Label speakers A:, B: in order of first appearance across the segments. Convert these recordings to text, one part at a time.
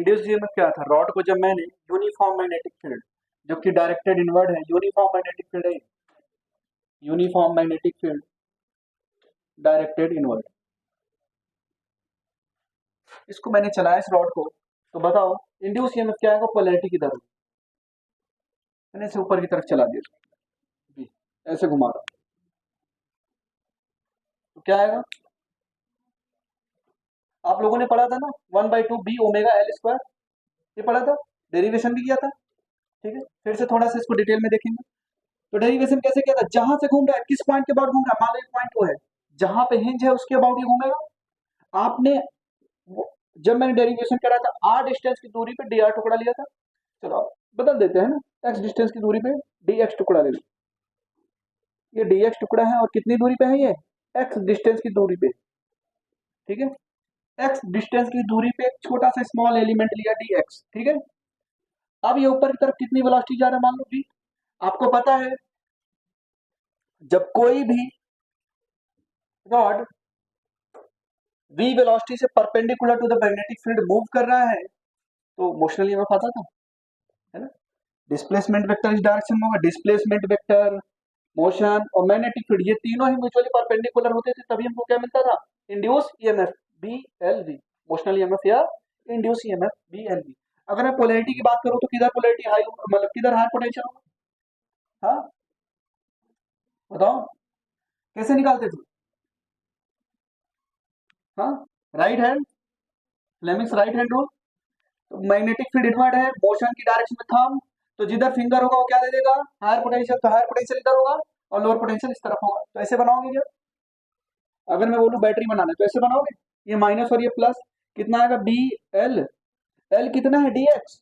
A: Induced EMF क्या था, rod को जब मैंने यूनिफॉर्म मैग्नेटिक फील्ड जो कि डायरेक्टेड इनवर्ड है, यूनिफॉर्म मैग्नेटिक फील्ड है, uniform magnetic field directed inward, इसको मैंने चलाया इस रॉड को, तो बताओ इंड्यूस ईएमएफ क्या आएगा, पोलैरिटी की तरफ, मैंने इसे ऊपर की तरफ चला दिया, ऐसे घुमा रहा, तो क्या आएगा, आप लोगों ने पढ़ा था ना 1/2 बी ओमेगा एल स्क्वायर, ये पढ़ा था, डेरिवेशन भी किया था, ठीक है। फिर से थोड़ा सा इसको डिटेल में देखेंगे। तो डेरिवेशन कैसे किया था, जहां से घूम रहा है, किस पॉइंट के अबाउट घूम रहा है, मान लो एक पॉइंट वो है जहां पे हिंज है उसके अबाउट ये घूमेगा। आपने जब मैंने डेरिवेशन करा था आर डिस्टेंस की दूरी पे डी आर टुकड़ा लिया था, चलो बदल देते हैं ना, एक्स डिस्टेंस की दूरी पे डी एक्स टुकड़ा ले लो, ये डी एक्स टुकड़ा है और कितनी दूरी पे है, ये एक्स डिस्टेंस की दूरी पे, ठीक है। एक्स डिस्टेंस की दूरी पे एक छोटा सा स्मॉल एलिमेंट लिया डी एक्स, ठीक है। अब ये ऊपर की तरफ कितनी वेलोसिटी जा रहा है, मान लो v, आपको पता है जब कोई भी रॉड v वेलोसिटी से perpendicular to the magnetic field move कर रहा है तो मोशनल ईएमएफ आता था, है ना। डिस्प्लेसमेंट वेक्टर इस डायरेक्शन में होगा, डिस्प्लेसमेंट वेक्टर, मोशन और मैग्नेटिक फील्ड, ये तीनों ही म्यूचुअली परपेंडिकुलर होते थे, तभी हमको क्या मिलता था, induce EMF B L V, motional EMF या induce EMF B L V. अगर मैं पोलैरिटी की बात करूं तो किधर पोलैरिटी हाई, मतलब किधर हाई पोटेंशियल होगा, हाँ बताओ कैसे निकालते थे, हाँ right hand, Fleming's right hand rule. तो मैग्नेटिक फील्ड इनवर्ड है, मोशन की डायरेक्शन में थंब, तो जिधर फिंगर होगा वो क्या दे देगा, हायर पोटेंशियल, तो हायर पोटेंशियल इधर होगा और लोअर पोटेंशियल इस तरफ होगा, तो ऐसे बनाओगे क्या, अगर मैं बोलूं बैटरी बनाना है तो ऐसे बनाओगे, ये माइनस और ये प्लस, कितना आएगा बी एल, एल कितना है डी एक्स,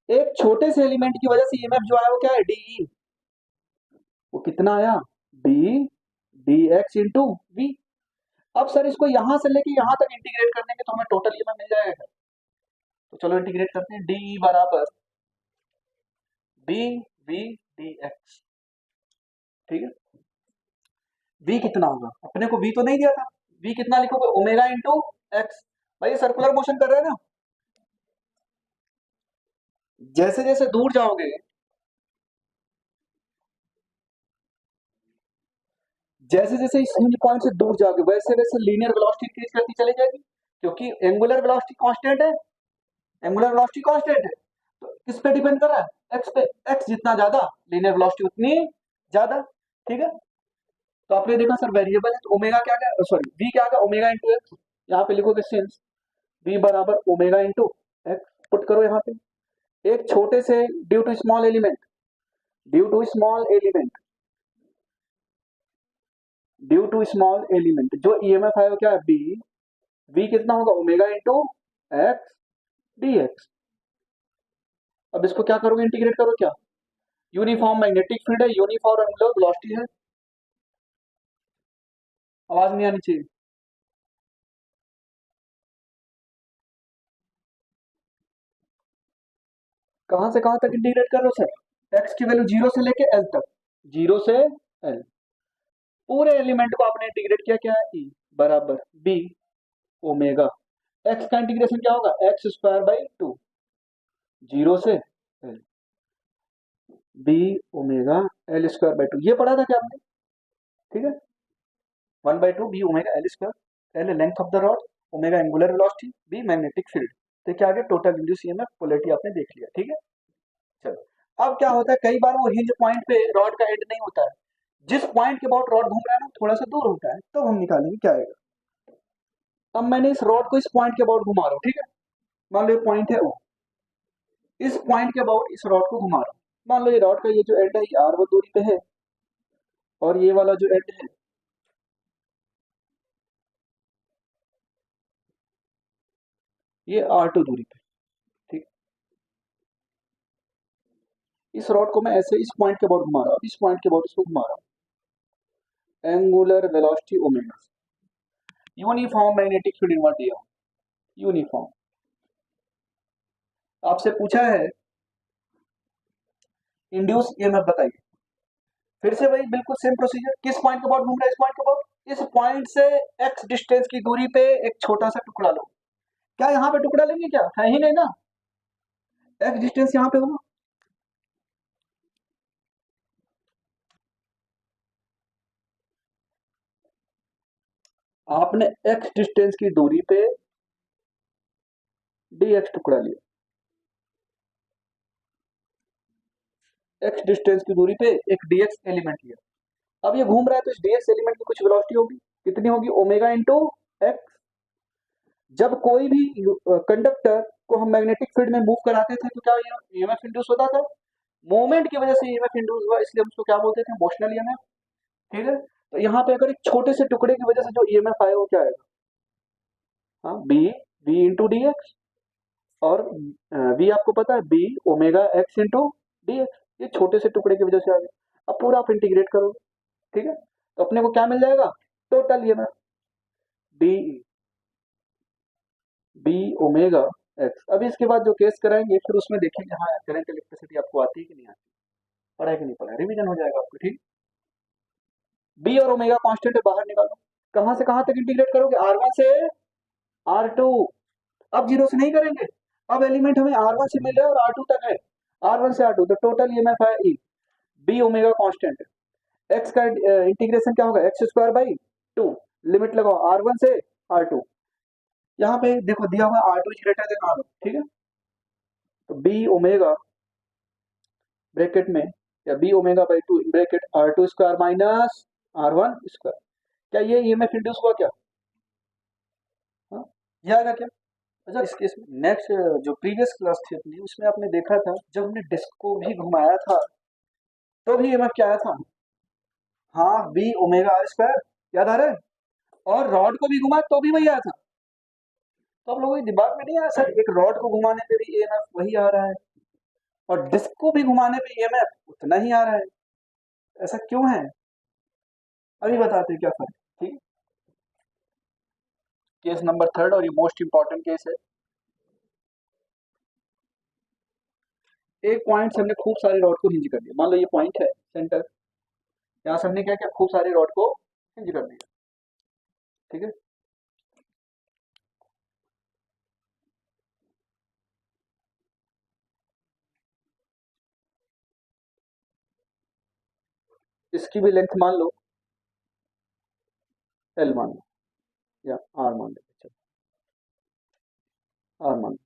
A: एक छोटे से एलिमेंट की वजह से ईएमएफ जो आया वो क्या है डी, वो कितना आया D D X into V. अब सर इसको यहां से लेके यहां तक इंटीग्रेट कर देंगे तो हमें टोटल ईएमएफ मिल जाएगा, तो चलो इंटीग्रेट करते हैं, डी बराबर बी वी डी एक्स, ठीक है। v कितना होगा, अपने को v तो नहीं दिया था, v कितना लिखोगे ओमेगा इंटू एक्स, भाई सर्कुलर मोशन कर रहे हैं ना, जैसे जैसे दूर जाओगे, जैसे जैसे इस हिंज पॉइंट से दूर जाओगे वैसे वैसे लीनियर वेलोसिटी इंक्रीज करती चली जाएगी, क्योंकि एंगुलर वेलोसिटी कांस्टेंट है, एंगुलर वेलोसिटी कांस्टेंट है, तो किस पे डिपेंड कर रहा है, एक्स पे, एक्स जितना ज्यादा लीनियर वेलोसिटी उतनी ज्यादा, ठीक है। तो आपने देखा सर वेरिएबल है तो ओमेगा क्या क्या, सॉरी v क्या आएगा ओमेगा इंटू एक्स, यहाँ पे लिखोगे सिंस v बराबर ओमेगा इंटू एक्स, पुट करो यहाँ पे, एक छोटे से due to small element, due to small element, due to small element जो ईएमएफ है वो क्या है बी, v कितना होगा omega into X D X. अब इसको क्या करोगे, इंटीग्रेट करो, क्या यूनिफॉर्म मैग्नेटिक फील्ड है, यूनिफॉर्म एंगुलर वेलोसिटी है, आवाज नहीं आनी चाहिए, कहां से कहां तक इंटीग्रेट कर रहे हो सर, एक्स की वैल्यू 0 से लेके एल तक, 0 से एल, पूरे एलिमेंट को आपने इंटीग्रेट किया, क्या है ई बराबर बी ओमेगा, एक्स का इंटीग्रेशन क्या होगा एक्स स्क्वायर बाई 2, 0 से L, B omega L square by 2, ये पढ़ा था क्या आपने, ठीक है। 1/2 B omega L square, L length of the rod, omega angular velocity, B magnetic field, तो क्या आ गया टोटल इंड्यूस ईएमएफ, पोलैरिटी आपने देख लिया, ठीक है। चलो अब क्या होता है, कई बार वो हिंज पॉइंट पे रॉड का एंड नहीं होता है, जिस पॉइंट के अबाउट रॉड घूम रहा है ना थोड़ा सा दूर होता है, तो हम निकालेंगे क्या आएगा। अब मैंने इस रॉड को इस पॉइंट के अबाउट घुमा रहा हूँ, ठीक है, मान लो ये पॉइंट है वो, इस पॉइंट के अबाउट इस रॉड को घुमा रहा हूँ, मान लो ये रॉड का ये जो एंड है ये r1 दूरी पे है और ये वाला जो एंड है ये r2 दूरी पे, ठीक। इस रॉड को मैं ऐसे इस पॉइंट के अबाउट घुमा रहा हूँ, इस पॉइंट के अबाउट इसको घुमा रहा हूँ, angular velocity omega, uniform magnetic field invert दिया, यूनिफॉर्म, आपसे पूछा है इंड्यूस ईएमएफ बताइए, फिर से वही बिल्कुल सेम प्रोसीजर, किस पॉइंट के अबाउट घूम रहा है, इस पॉइंट के अबाउट, इस पॉइंट से एक्स डिस्टेंस की दूरी पे एक छोटा सा टुकड़ा लो, क्या यहाँ पे टुकड़ा लेंगे? क्या है ही नहीं ना, एक्स डिस्टेंस यहाँ पे होगा। आपने एक्स डिस्टेंस की दूरी पे डी एक्स टुकड़ा लिया, एक्स डिस्टेंस की दूरी पे एक डी एक्स एलिमेंट लिया। अब ये घूम रहा है तो इस डी एक्स एलिमेंट की कुछ वेलोसिटी होगी, कितनी होगी? Omega into x. जब कोई भी कंडक्टर को हम मैग्नेटिक फील्ड में मूव कराते थे तो क्या ईएमएफ इंड्यूस होता था? मोमेंट की वजह से ईएमएफ इंड्यूस हुआ, इसलिए हम उसको क्या बोलते थे? Motional EMF. ठीक है, तो यहाँ पे अगर एक छोटे से टुकड़े की वजह से जो ईएमएफ आया वो क्या आएगा? हाँ, B B into D X. और बी आपको पता है, B omega X into D X. ये छोटे से टुकड़े की वजह से आ गया। अब पूरा आप इंटीग्रेट करोगे, ठीक है, तो अपने को क्या मिल जाएगा? Total EMF D B omega X. अभी इसके बाद जो केस कराएंगे फिर उसमें देखेंगे हाँ करंट इलेक्ट्रिसिटी आपको आती है कि नहीं आती, पढ़ा है कि नहीं पढ़ा, रिवीजन हो जाएगा आपको। ठीक, बी और ओमेगा कांस्टेंट है, बाहर निकालो। कहां से कहां तक इंटीग्रेट करोगे? R1 से R2। अब जीरो से नहीं करेंगे, अब एलिमेंट हमें R1 से मिल रहा है और R2 तक है। R1 से R2 तो टोटल ईएमएफ है ई, बी ओमेगा कांस्टेंट है। एक्स का इंटीग्रेशन क्या होगा? X square by 2। लिमिट लगाओ R1 से R2। यहाँ पे देखो दिया हुआ R2 is greater than R1, ठीक है, तो बी ओमेगा ब्रैकेट में, या B omega by 2 bracket R2 square minus R1 square. क्या ये ईएमएफ इंड्यूस हुआ क्या? हाँ, ये आएगा क्या? अच्छा, इस केस में नेक्स्ट जो प्रीवियस क्लास थी अपनी उसमें आपने देखा था जब हमने डिस्क को भी घुमाया था तो भी ईएमएफ क्या आया था? हाँ, बी ओमेगा आर स्क्वायर, याद आ रहा है? और रॉड को भी घुमाया तो भी वही आया था। तो आप लोगों के दिमाग में नहीं आया सर एक रॉड को घुमाने पे भी ईएमएफ वही आ रहा है और डिस्क को भी घुमाने पे ईएमएफ उतना ही आ रहा है? ऐसा क्यों है? अभी बताते हैं क्या फर्क है। ठीक, केस नंबर थर्ड और ये मोस्ट इंपॉर्टेंट केस है। एक पॉइंट से हमने खूब सारे रॉड को हिंज कर दिया। मान लो ये पॉइंट है सेंटर, यहाँ से हमने क्या किया? खूब सारे रॉड को हिंज कर दिया। ठीक है, इसकी भी लेंथ मान लो एल मान लो या आर मान लो, चलो आर मान लो।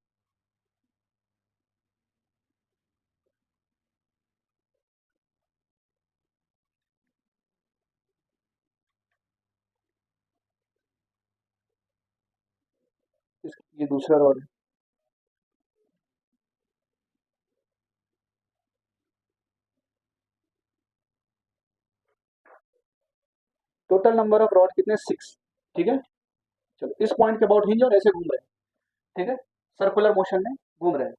A: ये दूसरा रॉड है। टोटल नंबर ऑफ रॉड कितने? 6। ठीक है, चलो इस पॉइंट के अबाउट हिंज और ऐसे घूम रहे हैं। ठीक है, सर्कुलर मोशन में घूम रहे हैं।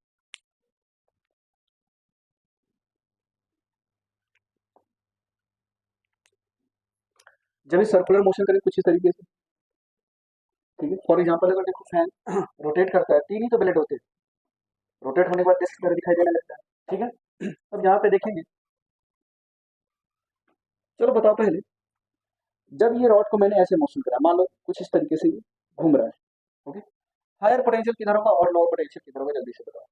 A: जब इस सर्कुलर मोशन करें कुछ इस तरीके से, ठीक है, फॉर एग्जांपल अगर देखो फैन रोटेट करता है, तीन ही तो ब्लेड होते हैं, रोटेट होने के बाद डिस्क की तरह दिखाई देने लगता है। ठीक है, अब यहाँ पे देखेंगे, चलो बताओ पहले, जब ये रॉड को मैंने ऐसे मोशन करा, मान लो कुछ इस तरीके से ये घूम रहा है, ओके, हायर पोटेंशियल किधर होगा और लोअर पोटेंशियल किधर होगा? जल्दी से बताओ।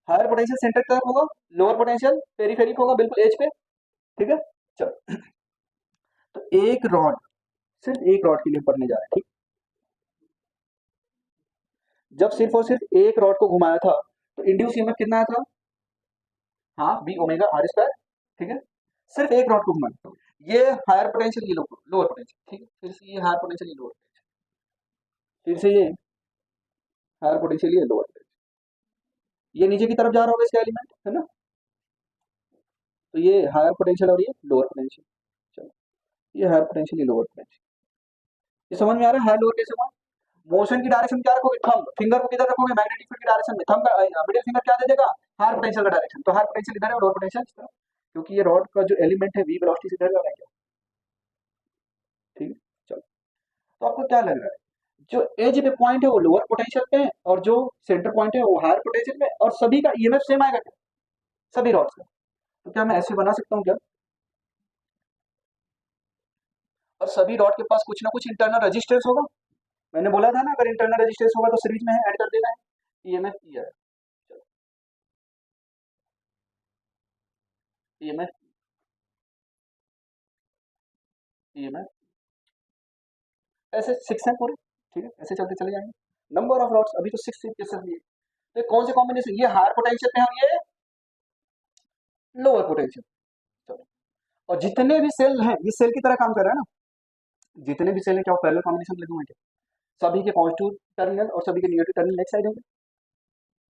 A: हायर पोटेंशियल सेंटर की तरफ होगा, लोअर पोटेंशियल पेरीफेरिक होगा, बिल्कुल एज पे। ठीक है, चलो, तो एक रॉड, सिर्फ एक रॉड के लिए पढ़ने जा रहा है। ठीक, जब सिर्फ और सिर्फ एक रॉड को घुमाया था तो इंड्यूस ईएमएफ कितना आया था? हाँ, बी ओमेगा आर स्क्वायर। ठीक है, सिर्फ एक रॉड को घुमाया, ये हायर पोटेंशियल, ये लोअर पोटेंशियल। ठीक है, फिर से ये हायर पोटेंशियल, ये लोअर पोटेंशियल, फिर से ये हायर पोटेंशियल, ये लोअर पोटेंशियल, ये नीचे की तरफ जा रहा होगा इसका एलिमेंट, है ना? तो ये हायर पोटेंशियल और ये लोअर पोटेंशियल। चलो, ये हायर पोटेंशियल, ये लोअर पोटेंशियल। ये समझ में आ रहा है? हायर लोअर कैसे हुआ? मोशन की डायरेक्शन क्या रखोगे? थंब, फिंगर को किधर रखोगे? मैग्नेटिक फील्ड की डायरेक्शन में। थंब का मिडिल फिंगर क्या दे देगा? हायर पोटेंशियल का डायरेक्शन। तो हायर पोटेंशियल इधर है और लोअर पोटेंशियल इस तरफ, क्योंकि ये रॉड का जो एलिमेंट है वी वेलोसिटी से इधर जा रहा है क्या? ठीक है, चलो, तो आपको क्या लग रहा है? जो एज पे पॉइंट है वो लोअर पोटेंशियल पे है और जो सेंटर पॉइंट है वो हायर पोटेंशियल पे, और सभी का ईएमएफ सेम आएगा क्या? सभी रॉड्स का? तो क्या मैं ऐसे बना सकता हूँ क्या? और सभी रॉड के पास कुछ ना कुछ इंटरनल रेजिस्टेंस होगा। मैंने बोला था ना अगर इंटरनल रेजिस्टेंस होगा तो सीरीज में ऐड कर देना है ईएमएफ ई है, ईएमएफ ईएमएफ ऐसे 6 हैं पूरे, ठीक है, ऐसे चलते चले जाएंगे। नंबर ऑफ रॉड्स अभी तो 6 केसेस लिए, तो कौन से कॉम्बिनेशन, ये हायर पोटेंशियल पे और ये लोअर पोटेंशियल। चलो, और जितने भी सेल हैं ये सेल की तरह काम कर रहा है ना, जितने भी सेल हैं क्या वो पैरेलल कॉम्बिनेशन लगे हुए हैं क्या, सभी के पॉजिटिव टर्मिनल और सभी के नेगेटिव टर्मिनल एक साइड होंगे।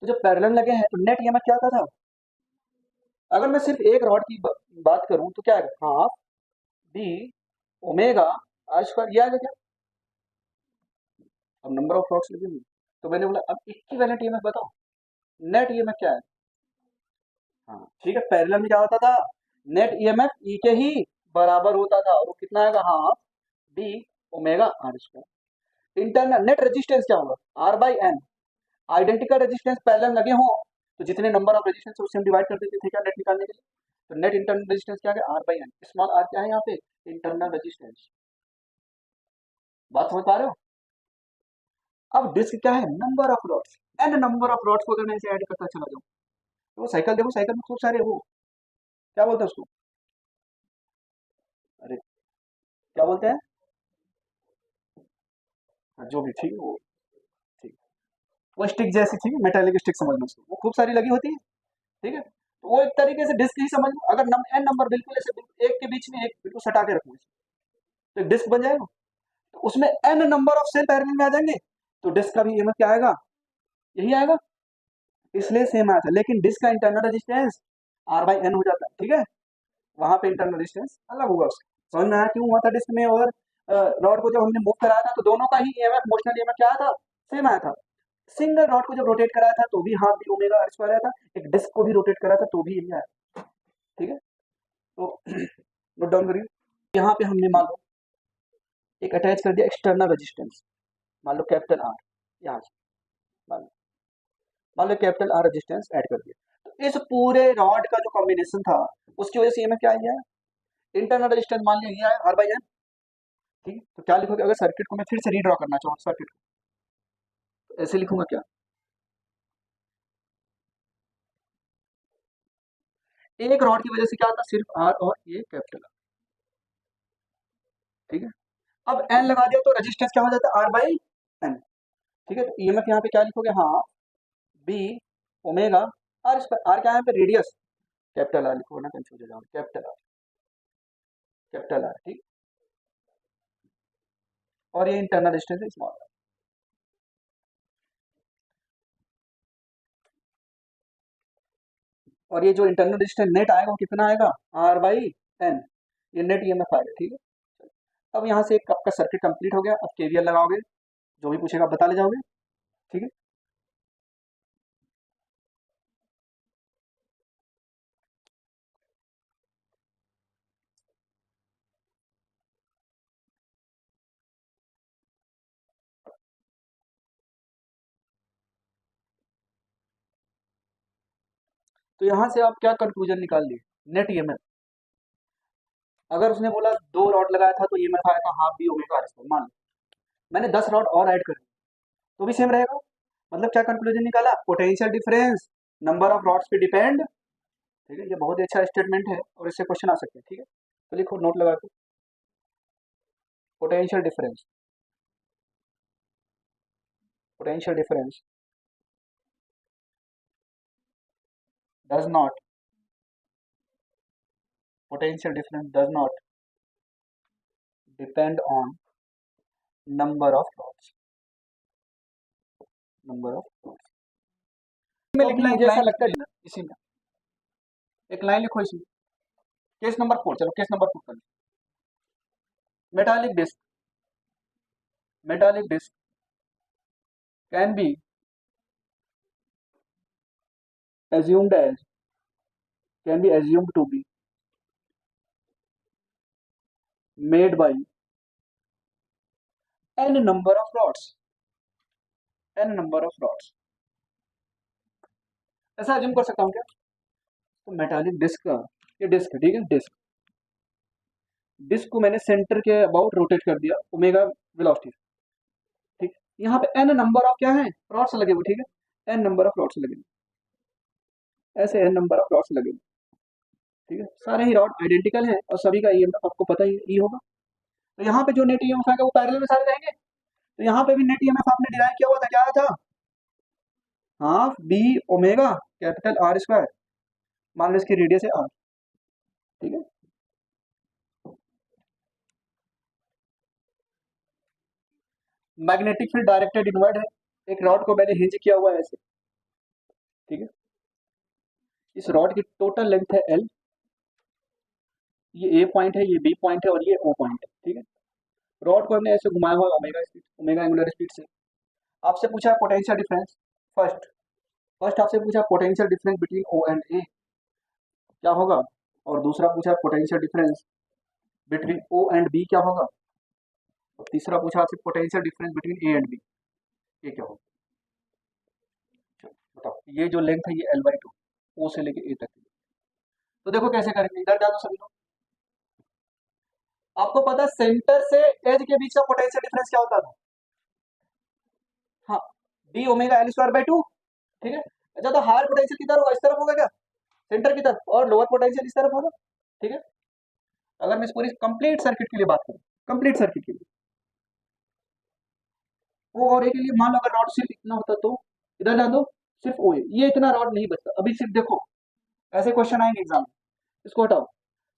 A: तो जब पैरेलल लगे हैं तो नेट ईएमएफ क्या आता था, अगर मैं सिर्फ एक रॉड की बात करूं तो क्या आएगा, half B omega R square, ये आएगा क्या। अब नंबर ऑफ रॉड्स लगे हुए, तो मैंने बोला अब इक्विवेलेंट ईएमएफ बताओ, नेट ईएमएफ क्या है। हाँ ठीक है, पैरेलल में क्या होता था, नेट ईएमएफ ई के ही बराबर होता था, और वो कितना आएगा, half B omega R square. Internal net resistance क्या होगा, R by N. Identical resistance parallel लगे हों तो जितने नंबर ऑफ रेजिस्टेंस उससे हम डिवाइड कर देते थे क्या नेट निकालने के लिए, तो नेट इंटरनल रेजिस्टेंस क्या है, R by N. Small R क्या है यहाँ पे, इंटरनल रेजिस्टेंस। बात समझ पा रहे हो। अब डिस्क क्या है, number of rods, N number of rods को अगर मैं इसे ऐड करता चला जाऊँ, तो वो साइकिल देखो, साइकिल में खूब सारे वो क्या बोलते हैं उसको, अरे क्या बोलते हैं, हाँ, जो भी ठीक है वो, ठीक, वो स्टिक जैसी थी, मेटालिक स्टिक समझ लो उसको, वो खूब सारी लगी होती है, ठीक है। तो वो एक तरीके से डिस्क ही समझ लो, अगर एन नंबर बिल्कुल ऐसे एक के बीच में एक बिल्कुल सटा के रखो तो एक डिस्क बन जाएगा, तो उसमें N number of cell parallel में आ जाएंगे, तो डिस्क का भी ईएमएफ क्या आएगा, यही आएगा, इसलिए सेम आया था। लेकिन डिस्क का internal resistance R by N हो जाता है, ठीक है, वहां पे इंटरनल रेजिस्टेंस अलग होगा उसका। समझ में आया क्यों हुआ था डिस्क में, और रॉड को जब हमने मूव कराया था तो दोनों का ही ईएमएफ, मोशनल ईएमएफ क्या आया था, सेम आया था। सिंगल रॉड को जब रोटेट कराया था तो भी half B omega R square आया था, एक डिस्क को भी रोटेट कराया था तो भी यही आया, ठीक है। तो नोट डाउन करिए, यहाँ पे हमने मान लो एक अटैच कर दिया एक्सटर्नल रेजिस्टेंस, मान लो कैपिटल आर, यहाँ से मान लो कैपिटल आर रेजिस्टेंस ऐड कर दिया, तो इस पूरे रॉड का जो कॉम्बिनेशन था उसकी वजह से ईएमएफ क्या आया, इंटरनल रेजिस्टेंस मान लिया ये आर बाई एन, ठीक है। तो क्या लिखोगे, अगर सर्किट को मैं फिर से रीड्रॉ करना चाहूँ सर्किट को, तो ऐसे लिखूंगा क्या, एक रॉड की वजह से क्या आता, सिर्फ आर और ये कैपिटल आर, ठीक है। अब एन लगा दिया तो रेजिस्टेंस क्या हो जाता है, आर बाई एन, ठीक है। तो ईएमएफ यहाँ पे क्या लिखोगे, हाँ B omega R square, R क्या है यहाँ पे, रेडियस, कैपिटल आर लिखो ना, कंफ्यूज हो जाओगे, कैपिटल आर, ठीक। और ये इंटरनल रेजिस्टेंस है स्मॉल आर, और ये जो इंटरनल रेजिस्टेंस नेट आएगा वो कितना आएगा, आर बाई एन, ये नेट ईएमएफ आएगा, ठीक है। अब यहाँ से एक आपका सर्किट कंप्लीट हो गया, अब केवीएल लगाओगे, जो भी पूछेगा बता ले जाओगे, ठीक है। तो यहाँ से आप क्या कंक्लूजन निकाल लिए, नेट ईएमएफ, अगर उसने बोला 2 रॉड लगाया था तो ईएमएफ आया था half B omega R square, मान लो मैंने 10 रॉड और ऐड कर दी तो भी सेम रहेगा, मतलब क्या कंक्लूजन निकाला, potential difference number of rods पे डिपेंड, ठीक है। ये बहुत ही अच्छा स्टेटमेंट है और इससे क्वेश्चन आ सकते हैं, ठीक है। तो लिखो नोट लगा के, potential difference, potential difference does not, potential difference does not depend on number of rods, number of rods में लिखना, मुझे ऐसा लगता है इसी में एक लाइन लिखो इसमें, केस नंबर 4, चलो केस नंबर 4 कर लो, metallic disc, metallic disc can be assumed as, can be assumed to be made by n number of rods, n number of rods, ऐसा अज्यूम कर सकता हूँ क्या। तो मेटालिक डिस्क का ये डिस्क है, ठीक है, डिस्क, डिस्क को मैंने सेंटर के अबाउट रोटेट कर दिया ओमेगा वेलोसिटी, ठीक, यहाँ पे n नंबर ऑफ क्या है, रॉड्स लगे हुए, ठीक है, n नंबर ऑफ रॉड्स लगे हुए, ऐसे n नंबर ऑफ रॉड्स लगे हुए, ठीक है, सारे ही रॉड आइडेंटिकल हैं और सभी का ईएमएफ आपको पता ही है, ई होगा। तो यहाँ पे जो नेट ईएमएफ आएगा वो पैरेलल में सारे रहेंगे। तो यहाँ पे भी नेट ईएमएफ आपने डिराइव किया हुआ था, क्या आया था, half B omega capital R square, मान लो इसकी रेडियस है आर, ठीक है। मैग्नेटिक फील्ड डायरेक्टेड इनवर्ड है, एक रॉड को मैंने हिंज किया हुआ है ऐसे, ठीक है, इस रॉड की टोटल लेंथ है एल, ये ए पॉइंट है, ये बी पॉइंट है और ये ओ पॉइंट है, ठीक है। रॉड को हमने ऐसे घुमाया हुआ है omega speed, omega angular speed से। आपसे पूछा है पोटेंशियल डिफरेंस, फर्स्ट फर्स्ट आपसे पूछा potential difference between O and A क्या होगा, और दूसरा पूछा potential difference between O and B क्या होगा, और तीसरा पूछा आपसे potential difference between A and B, ये क्या होगा। चलो बताओ, ये जो लेंथ है ये एल बाई टू, ओ से लेके ए तक, तो देखो कैसे करेंगे, इधर डालो सभी लोग। आपको पता है सेंटर से एज के बीच का पोटेंशियल डिफरेंस क्या होता था, हाँ, D omega L square by two, ठीक है। अच्छा, तो हायर पोटेंशियल किधर होगा, इस तरफ होगा क्या, सेंटर की तरफ, और लोअर पोटेंशियल इस तरफ होगा, ठीक है। अगर मैं इस पूरी कंप्लीट सर्किट के लिए बात करूं, कंप्लीट सर्किट के लिए, ओ और ए के लिए, मान लो अगर रॉड सिर्फ इतना होता तो इधर ला दो, सिर्फ ओ ए, ये इतना रॉड नहीं बचता। अभी सिर्फ देखो, ऐसे क्वेश्चन आएंगे एग्जाम में, इसको हटाओ,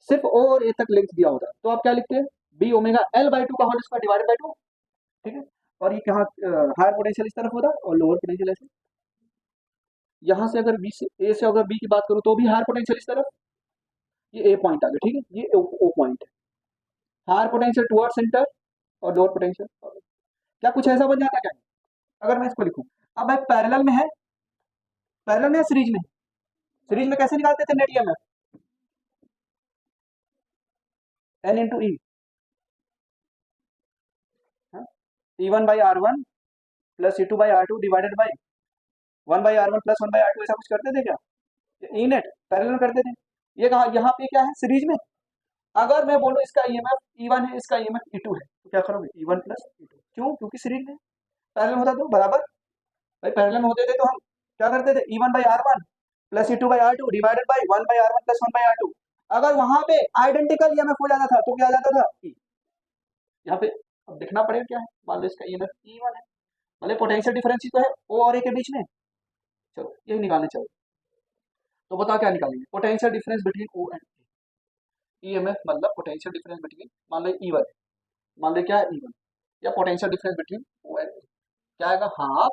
A: सिर्फ ओ और ए तक लेंथ दिया होता तो आप क्या लिखते हैं, B omega L by two का whole square divided by two, ठीक है। और ये कहाँ हायर पोटेंशियल इस तरफ होता और लोअर पोटेंशियल ऐसे, यहाँ से अगर बी से ए से अगर बी की बात करूँ तो भी हायर पोटेंशियल इस तरफ, ये ए पॉइंट आ गया, ठीक है, ये ओ पॉइंट है, हायर पोटेंशियल टुवर्ड सेंटर और लोअर पोटेंशियल, क्या कुछ ऐसा बन जाता है क्या, अगर मैं इसको लिखूं, अब भाई पैरेलल में है, पैरेलल में है सीरीज में, सीरीज में कैसे निकालते थे net EMF, N into E, E one by R one plus E two by R two divided by one by R one plus one by R two, ऐसा कुछ करते थे क्या, ई नेट पैरेलल करते थे। ये कहा यहाँ पे क्या है सीरीज में, अगर मैं बोलूँ इसका ईएमएफ ई वन है, इसका ईएमएफ ई टू है, तो क्या करोगे E one plus E two, क्यों, क्योंकि सीरीज में पैरेलल होता तो बराबर, भाई पैरेलल में होते थे तो हम क्या करते थे, E one by R one plus E two by R two divided by one by R one plus one by R two. अगर वहां पे आइडेंटिकल ईएमएफ हो जाता था तो क्या आ जाता था ई, यहाँ पे अब देखना पड़ेगा क्या है, मान लो इसका ईएमएफ ई वन है, मतलब पोटेंशियल डिफरेंस ही तो है ओ और ए के बीच में, चलो ये निकालने चलो, तो बताओ क्या निकालेंगे, potential difference between O and EMF, मतलब पोटेंशियल डिफरेंस बिटवीन, मान लो ई वन, मान लो क्या है ई वन, या potential difference between O and क्या आएगा, हाफ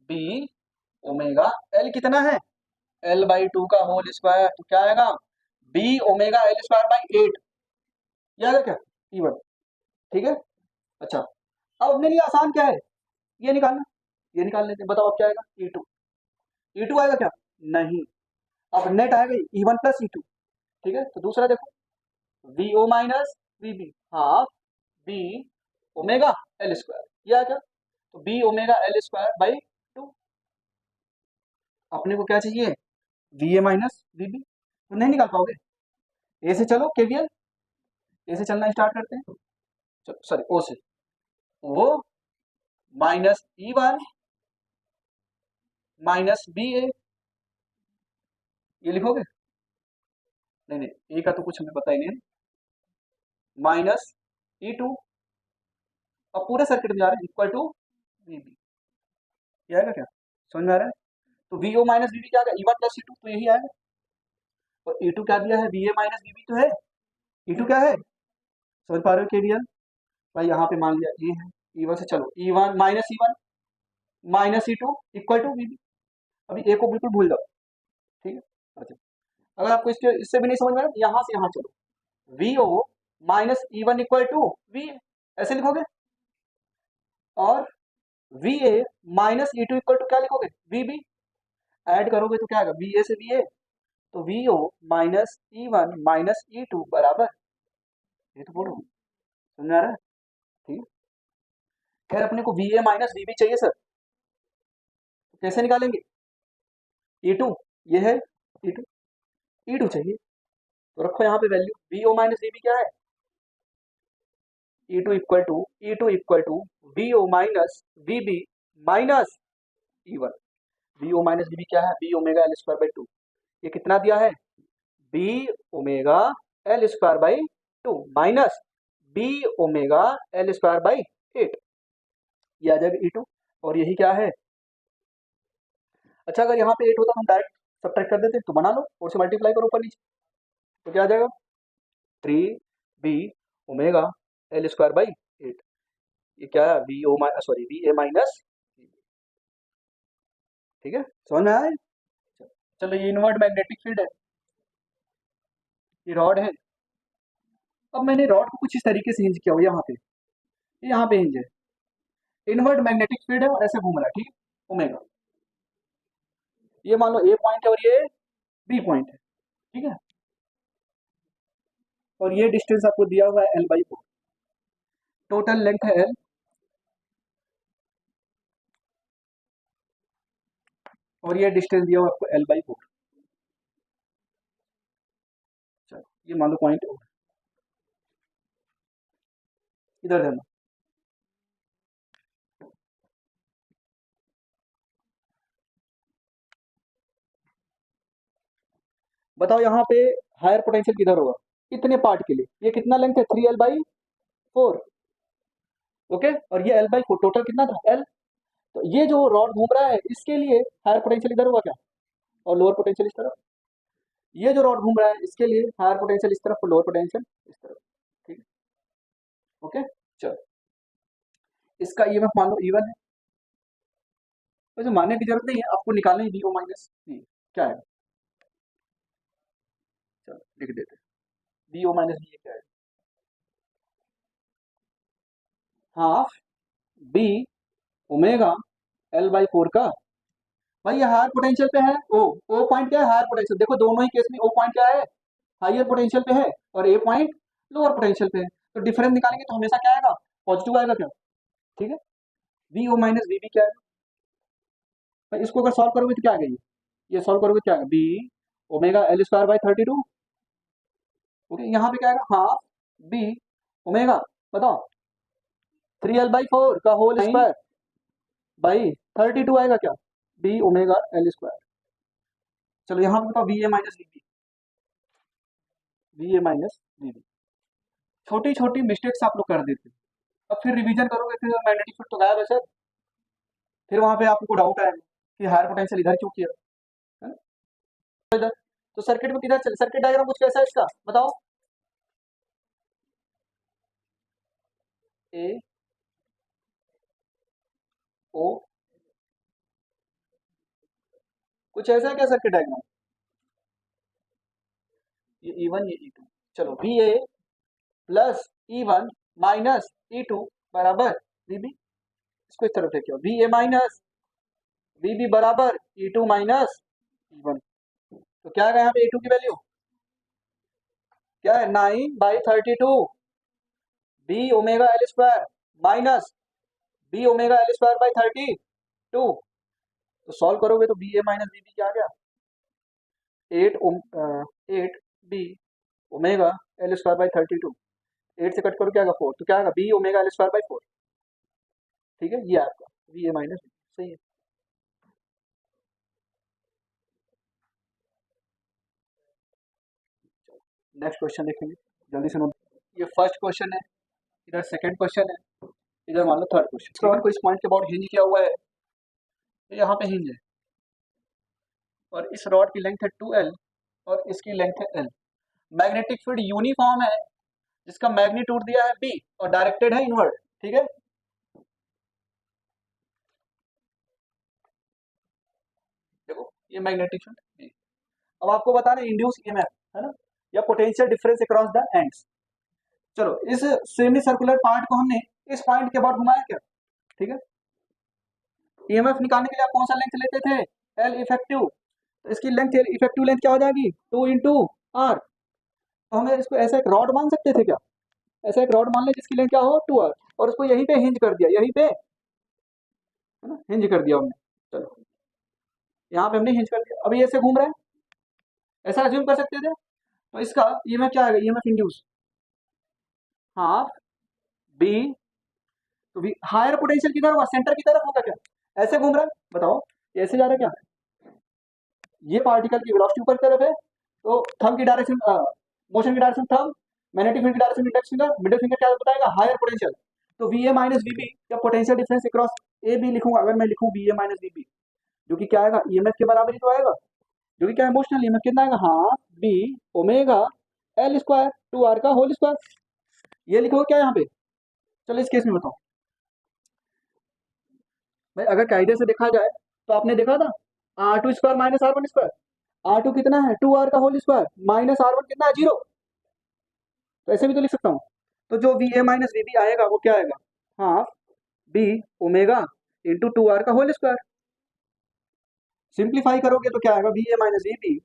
A: बी ओमेगा एल कितना है, एल बाई टू का होल स्क्वायर, तो क्या आएगा B omega L square by eight, ये आएगा क्या ई वन, ठीक है। अच्छा, अब अपने लिए आसान क्या है, ये निकालना, ये निकाल लेते हैं, बताओ अब क्या आएगा ई टू, ई टू आएगा क्या, नहीं, अब नेट आएगा E one plus E two, ठीक है। तो दूसरा देखो, V O minus V B, half B omega L square, ये आएगा, तो B omega L square by two, अपने को क्या चाहिए, V A minus V B, तो नहीं निकाल पाओगे, ए से चलो केवीएल, ए से चलना स्टार्ट करते हैं, चलो सॉरी ओ से, O minus E one minus B A, ये लिखोगे, नहीं नहीं ए का तो कुछ हमें पता ही नहीं है, माइनस ई टू, अब पूरे सर्किट में जा रहे हैं, इक्वल टू वी बी, ये आएगा क्या, समझ में आ रहा है, तो V O minus V B क्या आएगा, E one plus E two, तो यही आएगा, और ई टू क्या दिया है, V A minus V B तो है, ई टू क्या है, समझ पा रहे हो केवीएल, भाई यहाँ पे मान लिया ए है, ई वन से चलो E one minus E two equal to V B, अभी ए को बिल्कुल भूल जाओ, ठीक है। अच्छा, अगर आपको इसके इससे भी नहीं समझ में आया, यहाँ से यहाँ चलो, V O minus E one equal to V, ऐसे लिखोगे, और V A minus E two equal to क्या लिखोगे, वी बी, ऐड करोगे तो क्या आएगा, वी ए से वी ए, तो V O minus E one minus E two बराबर, ये तो बोलो समझ में आ रहा है, ठीक है। खैर अपने को V A minus V B चाहिए सर, तो कैसे निकालेंगे, ई टू, ये है ई टू, ई टू चाहिए, तो रखो यहाँ पे value, V O minus V B क्या है, E2 equal to VO minus VB minus E1। VO minus VB क्या है? B omega L square by 2। ये कितना दिया है? B omega L square by 2 minus B omega L square by 8। ये आ जाएगा E2। और यही क्या है? अच्छा, अगर यहाँ पे 8 होता तो हम डायरेक्ट सब्ट्रैक्ट कर देते, तो बना लो और से मल्टीप्लाई करो ऊपर नीचे, तो क्या आ जाएगा? 3B omega L square by 8। ये क्या है? बी ए माइनस। ठीक है, समझ में आया? चलो, ये इनवर्ट मैग्नेटिक फील्ड है, ये रॉड है। अब मैंने रॉड को कुछ इस तरीके से हिंज किया हो, यहाँ पे हिंज है, इनवर्ट मैग्नेटिक फील्ड है और ऐसे घूम रहा है, ठीक है, ओमेगा। ये मान लो ए पॉइंट है और ये बी पॉइंट है, ठीक है, और ये डिस्टेंस आपको दिया हुआ है L/4। टोटल लेंथ है L और ये डिस्टेंस दिया हुआ आपको L/4। चलो, ये मान लो पॉइंट O, इधर देना। बताओ यहाँ पे हायर पोटेंशियल किधर होगा? कितने पार्ट के लिए? ये कितना लेंथ है? 3L/4। ओके, और ये L/4 टोटल कितना था? L। तो ये जो रॉड घूम रहा है इसके लिए हायर पोटेंशियल इधर होगा क्या, और लोअर पोटेंशियल इस तरफ। ये जो रॉड घूम रहा है इसके लिए हायर पोटेंशियल इस तरफ और लोअर पोटेंशियल इस तरफ, ठीक है। ओके, चलो, इसका ईएमएफ मान लो E1 है। वैसे मानने की जरूरत नहीं है, आपको निकालना ही VO माइनस V क्या है। चलो, लिख देते हैं VO माइनस V क्या है? हाफ B ओमेगा L/4 का। भाई ये हायर पोटेंशियल पे है, ओ पॉइंट क्या है? Higher potential. देखो दोनों ही केस में ओ पॉइंट क्या है? हायर पोटेंशियल पे है, और ए पॉइंट लोअर पोटेंशियल पे है। तो डिफरेंस निकालेंगे तो हमेशा क्या आएगा? पॉजिटिव आएगा क्या, ठीक है। VO माइनस VB क्या है? भाई इसको अगर सॉल्व करोगे तो क्या आ गई? ये सॉल्व करोगे क्या आएगा? B omega L square by 32। Okay, यहाँ पे क्या आएगा? हाफ B ओमेगा, बताओ, 3L/4 का होल स्क्वायर बाई 32 आएगा क्या? B omega L square. चलो, यहाँ पे बताओ VA माइनस VB। छोटी छोटी मिस्टेक्स आप लोग कर देते हैं, अब फिर रिवीजन करोगे फिर मैग्नेटिक फील्ड तो गायब है सर। फिर वहां पे आपको डाउट आएगा कि हायर पोटेंशियल इधर क्यों किया है ना? इधर तो सर्किट में किधर चल, सर्किट डायग्राम कुछ कैसा है इसका, बताओ। ए ओ, कुछ ऐसा है क्या सर्किट डायग्राम? ये E1 ये E2। चलो, VA plus E1 minus E2 बराबर VB। इसको इस तरफ देखिए, VA माइनस VB बराबर E2 माइनस E1। तो क्या है यहाँ पे E2 की वैल्यू क्या है? 9/32 B omega L square minus B omega L square by 32। तो सॉल्व करोगे तो BA माइनस BB क्या आ गया? 8B omega L square by 32। 8 से कट करो क्या आएगा? 4। तो क्या आएगा? B omega L square by 4। ठीक है, ये आपका VA माइनस BB सही है। नेक्स्ट क्वेश्चन देखेंगे, जल्दी से नोट। ये फर्स्ट क्वेश्चन है, इधर सेकंड क्वेश्चन है, इधर मान लो थर्ड क्वेश्चन। रॉड को इस पॉइंट के अबाउट हिंज किया हुआ है, तो यहाँ पे हिंज है, और इस रॉड की लेंथ है 2L और इसकी लेंथ है L। मैग्नेटिक फील्ड यूनिफॉर्म है, जिसका मैग्नीट्यूड दिया है B और डायरेक्टेड है इनवर्ड, ठीक है। देखो, ये मैग्नेटिक फील्ड B। अब आपको बताना इंड्यूस ईएमएफ है ना, या potential difference across the ends. चलो, इस सेमी सर्कुलर पार्ट को हमने इस पॉइंट के बाद घुमाया क्या, ठीक है। ईएमएफ निकालने के लिए आप कौन सा लेंथ लेते थे? L effective. तो इसकी लेंथ, इफेक्टिव लेंथ क्या हो जाएगी? 2 इंटू R। तो हमें इसको ऐसा एक रॉड मान सकते थे क्या? ऐसा एक रॉड मान ले जिसकी लेंथ क्या हो? 2R, और उसको यहीं पे हिंज कर दिया, यहीं पे, है ना, हिंज कर दिया हमने। चलो, यहाँ पे हमने हिंज कर दिया, अभी ऐसे घूम रहा है, ऐसा अज्यूम कर सकते थे। तो इसका ईएमएफ क्या आएगा? ईएमएफ इंड्यूस हाफ बी, तो भी हायर पोटेंशियल किधर होगा, सेंटर की तरफ होगा क्या, ऐसे घूम रहा है, बताओ ऐसे जा रहा है क्या, ये पार्टिकल की वेलोसिटी ऊपर की तरफ है, तो थंब की डायरेक्शन, मोशन की डायरेक्शन थंब, मैग्नेटिक फील्ड की direction index finger, middle finger क्या बताएगा, हायर पोटेंशियल। तो V A minus V B, क्या potential difference across A B लिखूंगा, अगर मैं लिखूं V A minus V B, जो कि क्या आएगा, ईएमएफ के बराबर ही तो आएगा, जो कि क्या है, मोशनल ईएमएफ कितना आएगा, हाँ B omega L square 2r का होल स्क्वायर, ये लिखो क्या यहाँ पे। चलो इस केस में बताओ भाई, अगर कायदे से देखा जाए तो आपने देखा था r2 square minus r1 square, r2 कितना है 2r का होल स्क्वायर, माइनस r1 कितना है 0, तो ऐसे भी तो लिख सकता हूँ। तो जो V A minus V B आएगा वो क्या आएगा, half B omega into 2r का होल स्क्वायर, सिंप्लीफाई करोगे तो क्या आएगा, V A minus V B,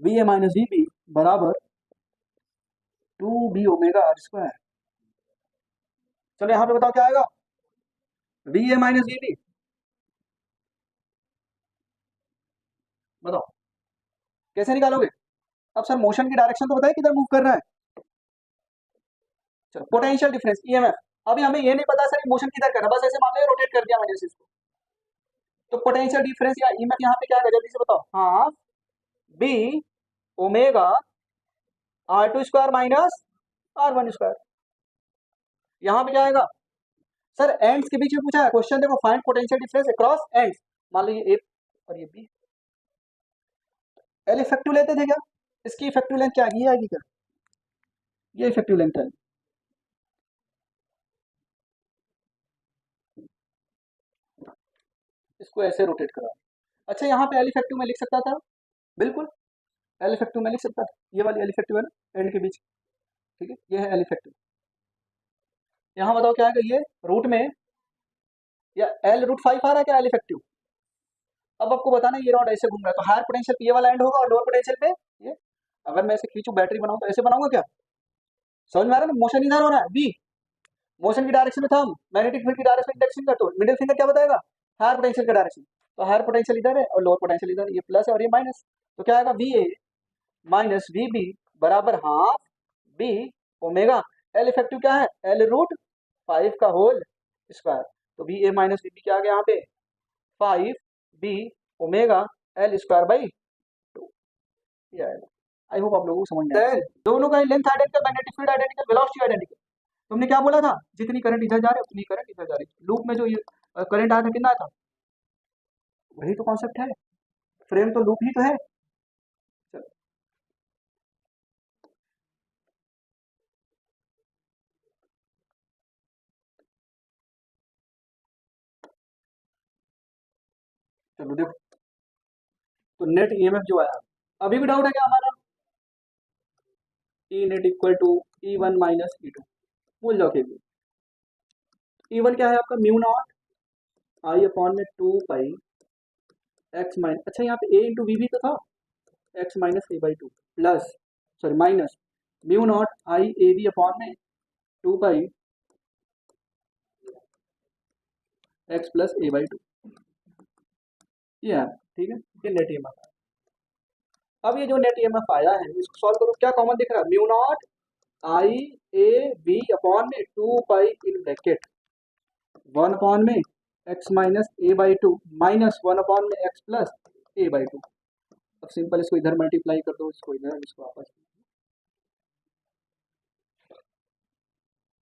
A: V A minus V B बराबर 2b ओमेगा आर स्क्वायर। चलो यहाँ पे बताओ क्या आएगा, V A minus V B, बताओ कैसे निकालोगे। अब सर मोशन की डायरेक्शन तो बताइए किधर मूव कर रहा है, चलो पोटेंशियल डिफरेंस ईएमएफ, अभी हमें ये नहीं पता सर मोशन किधर कर रहा है, बस ऐसे मान लो रोटेट कर दिया मैंने इसको, तो पोटेंशियल डिफरेंस या ईएमएफ यहाँ पे क्या आएगा, जल्दी से बताओ, हाँ B omega r2 square minus r1 square, यहाँ पे क्या आएगा, सर एंड्स के बीच में पूछा है क्वेश्चन, देखो find potential difference across ends, मान लो ये ए और ये बी, एल इफेक्टिव लेते थे क्या, इसकी इफेक्टिव लेंथ क्या आएगी, ये आएगी क्या, ये इफेक्टिव लेंथ है, इसको ऐसे रोटेट करा, अच्छा यहाँ पे एल इफेक्टिव में लिख सकता था, बिल्कुल एल इफेक्टिव में लिख सकता था, ये वाली एल इफेक्टिव है ना एंड के बीच, ठीक है ये है एल इफेक्टिव, यहाँ बताओ क्या आएगा, ये रूट में या L√5 आ रहा है क्या एल इफेक्टिव, अब आपको बताना ये रॉड ऐसे घूम रहा है, तो हायर पोटेंशियल पे ये वाला एंड होगा और लोअर पोटेंशियल पे ये, अगर मैं ऐसे खींचू बैटरी बनाऊं तो ऐसे बनाऊंगा क्या, समझ में आ रहा है ना, मोशन इधर हो रहा है बी, मोशन की डायरेक्शन में थंब, मैग्नेटिक फील्ड की डायरेक्शन इंडेक्स फिंगर, तो मिडिल फिंगर क्या बताएगा, हायर पोटेंशियल का डायरेक्शन, तो हायर पोटेंशियल इधर है और लोअर पोटेंशियल इधर, ये प्लस है और ये माइनस, तो क्या आएगा V A minus V B बराबर half B omega, L effective क्या है L√5 का होल स्क्वायर, तो V A minus V B क्या आ गया यहाँ पे 5b omega L square by 2, ये आएगा। आई होप आप लोगों को समझ में आया, दोनों का length identical, magnetic field identical, velocity identical, तुमने क्या बोला था, जितनी करंट इधर जा रही है उतनी करंट इधर जा रही है, लूप में जो ये करंट आया था कितना आया था, वही तो कॉन्सेप्ट है, फ्रेम तो लूप ही तो है। चलो चलो देखो, तो नेट ईएमएफ जो आया, अभी भी डाउट है क्या हमारा, E net equal to E1 minus E2, भूल जाओ के, E1 क्या है आपका म्यू नॉट आई अपॉन में 2 पाई एक्स माइनस, अच्छा यहाँ पे ए इंटू वी भी तो था, x minus A by 2 plus, sorry minus mu naught I A B upon में 2 pi x plus A by 2, ये है ठीक है, ये नेट ईएमएफ। अब ये जो नेट ईएमएफ आया है इसको सॉल्व करो, क्या कॉमन दिख रहा है, mu naught I A B upon में 2 पाई इन ब्रैकेट 1 अपॉन में x minus A by 2 minus 1 upon में एक्स प्लस ए बाई 2, अब सिंपल इसको इधर मल्टीप्लाई कर दो, इसको इधर, इसको आपस में,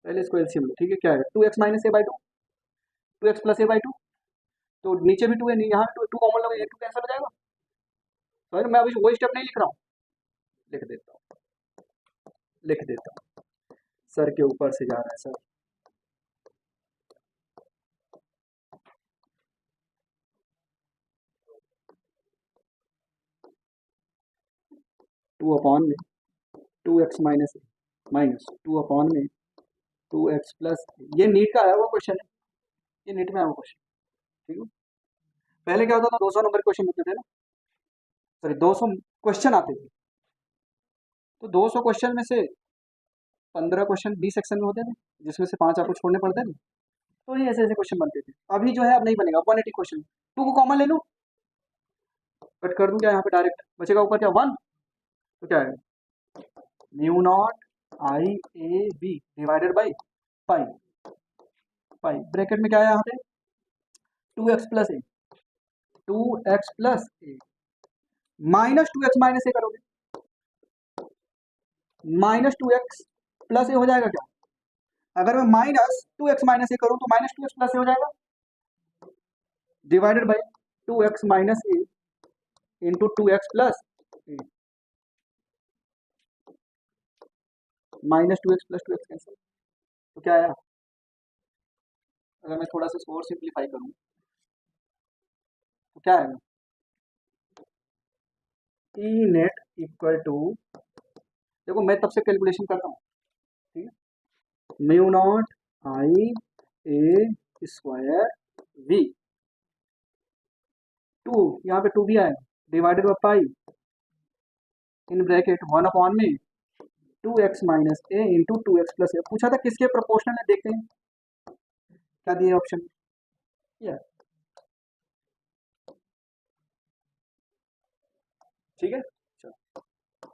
A: पहले इसको एलसीएम लो, ठीक है क्या है 2x minus A by 2, 2x plus A by 2, तो नीचे भी 2 है, नहीं यहाँ भी 2 कॉमन लोगे, 2 कैंसिल हो जाएगा, तो मैं अभी वही स्टेप नहीं लिख रहा हूँ, लिख देता हूँ, लिख देता हूँ, सर के ऊपर से जा रहा है सर, टू अपॉन में 2x माइनस ए माइनस 2 अपॉन में 2x प्लस, ये नीट का आया हुआ क्वेश्चन है, ये नीट में आया हुआ क्वेश्चन, ठीक है, पहले क्या होता था 200 नंबर क्वेश्चन होते थे ना, सॉरी 200 क्वेश्चन आते थे, तो 200 क्वेश्चन में से 15 क्वेश्चन बी सेक्शन में होते थे, जिसमें से 5 आपको छोड़ने पड़ते थे, तो ये ऐसे ऐसे क्वेश्चन बनते थे, अभी जो है अब नहीं बनेगा, 180 क्वेश्चन, 2 को कॉमन ले लूँ, कट कर दूँ क्या यहाँ पे डायरेक्ट, बचेगा ऊपर क्या 1, तो क्या है mu naught I A B divided by pi. Pi bracket में क्या है यहाँ पे 2x+a, 2x+a -2x - a करोगे, -2x+a हो जाएगा क्या? अगर मैं -2x - a करूँ तो -2x+a हो जाएगा, divided by 2x - a into 2x+a, -2x+2x cancel, तो क्या आया? अगर मैं थोड़ा सा और सिंप्लीफाई करूँ तो क्या आएगा? ई नेट इक्वल टू, देखो मैं तब से कैलकुलेशन करता हूँ, ठीक है, mu naught I A square V, 2 यहाँ पे 2 भी आएगा, divided by pi in bracket 1 में 2x - a इंटू 2x+a। पूछा था किसके प्रोपोर्शनल है, देखते हैं क्या दिए ऑप्शन, ये ठीक है। चलो,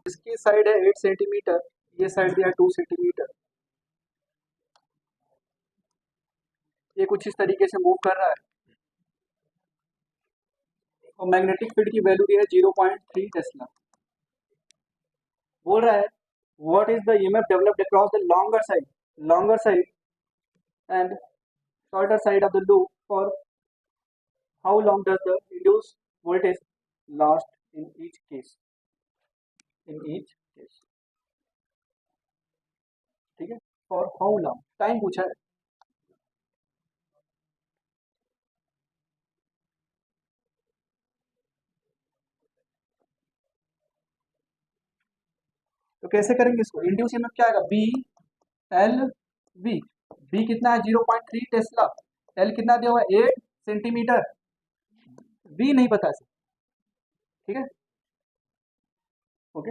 A: इसकी साइड है 8 सेंटीमीटर, ये साइड दिया है 2 सेंटीमीटर, ये कुछ इस तरीके से मूव कर रहा है और मैग्नेटिक फील्ड की वैल्यू दी है 0.3 टेस्ला। बोल रहा है what is the EMF developed across the longer side and shorter side of the loop for how long does the induced voltage last in each case, ठीक है, फॉर हाउ लॉन्ग, टाइम पूछा है। तो कैसे करेंगे इसको, इंड्यूस ईएमएफ क्या आएगा, बी एल वी, बी कितना है 0.3 टेस्ला, एल कितना दिया हुआ है 8 सेंटीमीटर, वी नहीं पता है, ठीक है, ओके।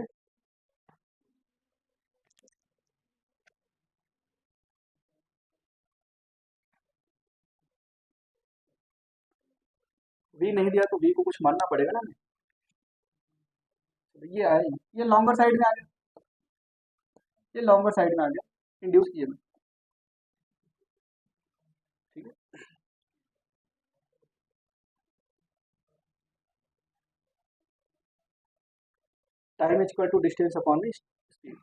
A: वी नहीं दिया तो वी को कुछ मानना पड़ेगा ना हमें, तो ये आया, ये लॉन्गर साइड में आ गया, ये लॉन्गर साइड में आ गया इंड्यूस ईएमएफ, ठीक है। Time equal to distance upon में स्पीड,